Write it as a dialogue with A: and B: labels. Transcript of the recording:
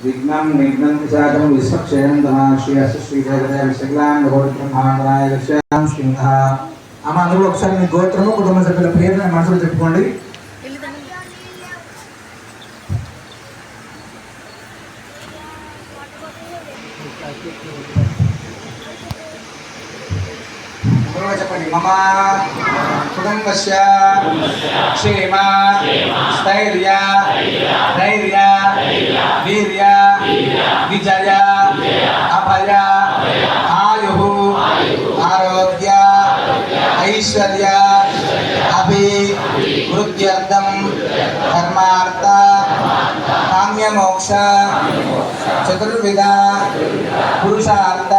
A: विघ्नं निघ्नं विषादं विश्वक्षेत्रं धमाश्री श्रीदेवता विशकलां गौरब्रह्मांडाय विषयां सिंह అమ్మ అందరూ ఒకసారి మీ గోత్రము కుటుంబ సభ్యుల పేరుని మనసులో చెప్పుకోండి. చెప్పండి. మమ కుటుంబస్య క్షేమ స్థైర్య ధైర్య వీర్య విజయ అభయ ఆయు ఆరోగ్య ఐశ్వర్య అభివృద్ధ్యర్థం ధర్మార్థ కామ్యమోక్ష చతుర్విధ పురుషార్థ